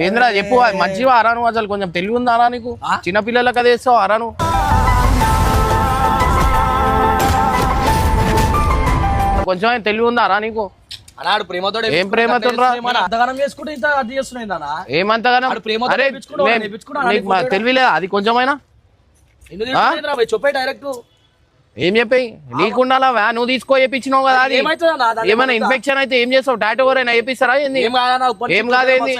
ఏంద్రా చెప్పు మంచిగా ఆరా నువ్వు అసలు కొంచెం తెలివి ఉందారా నీకు చిన్నపిల్లలకు అది వేస్తావు ఆరా నువ్వు కొంచెం తెలివి ఉందారా నీకు అన్నాడు ప్రేమతో ఏం ప్రేమతో అంతగానం చేసుకుంటే ఇంత అది చేస్తున్నాయి ఏమంతగానం తెలివి లేదా అది కొంచెమైనా చెప్పే డైరెక్ట్ ఏం చెప్పాయి నీకుండాలా నువ్వు తీసుకో వేయించినావు కదా అది ఏమైనా ఇన్ఫెక్షన్ అయితే ఏం చేస్తావు టాటో ఎవరైనా వేపిస్తారా ఏంది ఏం కాదేంది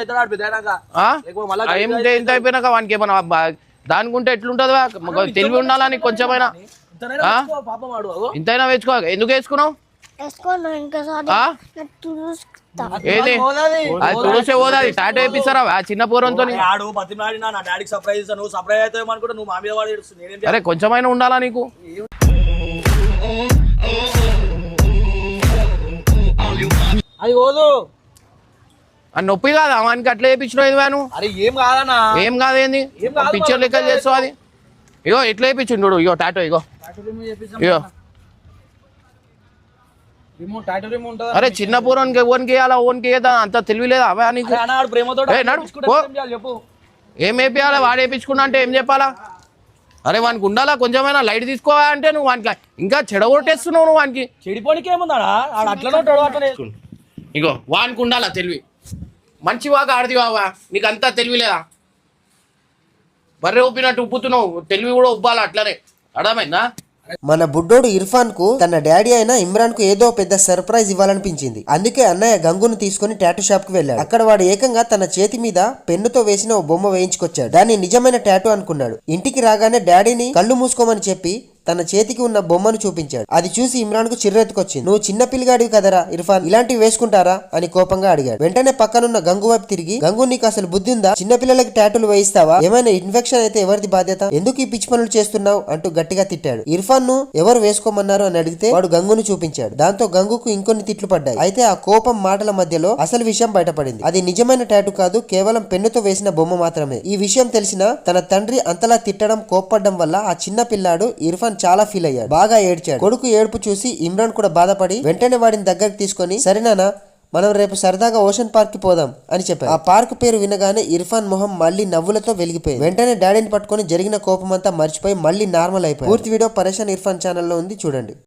ఎంత అయిపోయినాక వానికి ఏమన్నా దానికుంటే ఎట్లుంటది తెలివి ఉండాలా నీకు కొంచెమైనా ఇంతైనా వేసుకో ఎందుకు వేసుకున్నావు ఏది అది తులసే పోదాది టాటో వేపిస్తారా చిన్న పూర్వంతో అరే కొంచెమైనా ఉండాలా నీకు అది పోదు అని నొప్పి కాదా వానికి అట్లా వేయించినావు వాను అరే ఏం కాదన్నా ఏం కాదేంది పిక్చర్ లెక్క చేస్తావు అది ఇగో ఎట్లా వేయించు చూడు ఇగో టాటో ఇగో ఇగో అరే చిన్న పూర్వానికి ఓన్కి వేయాలా ఓన్కి వేయదా అంత తెలివిలేదా అవా నీకు ఏం వేపియాలా వాడు వేయించుకున్నా అంటే ఏం చెప్పాలా అరే వానికి ఉండాలా కొంచెమైనా లైట్ తీసుకోవా అంటే నువ్వు వానికి ఇంకా చెడగొట్టేస్తున్నావు నువ్వు వానికి చెడిపోనికి ఏముందా ఇగో వానికి ఉండాలా తెలివి మంచి వాగా ఆడది బావా నీకు అంతా తెలివి లేదా బర్రె ఉప్పినట్టు ఉప్పుతున్నావు తెలివి కూడా ఉబ్బాలా అట్లనే అర్థమైందా మన బుడ్డోడు ఇర్ఫాన్ కు తన డాడీ అయిన ఇమ్రాన్ కు ఏదో పెద్ద సర్ప్రైజ్ ఇవ్వాలనిపించింది. అందుకే అన్నయ్య గంగును తీసుకుని టాటూ షాప్ కు వెళ్ళాడు. అక్కడ వాడు ఏకంగా తన చేతి మీద పెన్నుతో వేసిన ఓ బొమ్మ వేయించుకొచ్చాడు. దాన్ని నిజమైన టాటూ అనుకున్నాడు. ఇంటికి రాగానే డాడీని కళ్ళు మూసుకోమని చెప్పి తన చేతికి ఉన్న బొమ్మను చూపించాడు. అది చూసి ఇమ్రాన్ కు చిర్రెత్తుకొచ్చింది. నువ్వు చిన్న పిల్లగాడివి కదరా ఇర్ఫాన్, ఇలాంటివి వేసుకుంటారా అని కోపంగా అడిగాడు. వెంటనే పక్కనున్న గంగు వైపు తిరిగి, గంగు నీకు అసలు బుద్ధి ఉందా? చిన్న పిల్లలకి టాటూలు వేయిస్తావా? ఏమైనా ఇన్ఫెక్షన్ అయితే ఎవరిది బాధ్యత? ఎందుకు ఈ పిచ్చి పనులు చేస్తున్నావు అంటూ గట్టిగా తిట్టాడు. ఇర్ఫాన్ ను ఎవరు వేసుకోమన్నారు అని అడిగితే వాడు గంగును చూపించాడు. దాంతో గంగుకు ఇంకొన్ని తిట్లు పడ్డాయి. అయితే ఆ కోపం మాటల మధ్యలో అసలు విషయం బయటపడింది. అది నిజమైన టాటూ కాదు, కేవలం పెన్నుతో వేసిన బొమ్మ మాత్రమే. ఈ విషయం తెలిసిన తన తండ్రి అంతలా తిట్టడం కోప్పడ్డం వల్ల ఆ చిన్న పిల్లాడు ఇర్ఫాన్ చాలా ఫీల్ అయ్యాడు. బాగా ఏడ్చాడు. కొడుకు ఏడుపు చూసి ఇమ్రాన్ కూడా బాధపడి వెంటనే వాడిని దగ్గరికి తీసుకొని, సరేనా మనం రేపు సరదాగా ఓషన్ పార్క్ కి పోదాం అని చెప్పారు. ఆ పార్క్ పేరు వినగానే ఇర్ఫాన్ మొహం మళ్ళీ నవ్వులతో వెలిగిపోయింది. వెంటనే డాడీని పట్టుకొని జరిగిన కోపం అంతా మర్చిపోయి మళ్ళీ నార్మల్ అయిపోయింది. పూర్తి వీడియో పరేషాన్ ఇర్ఫాన్ ఛానల్లో ఉంది, చూడండి.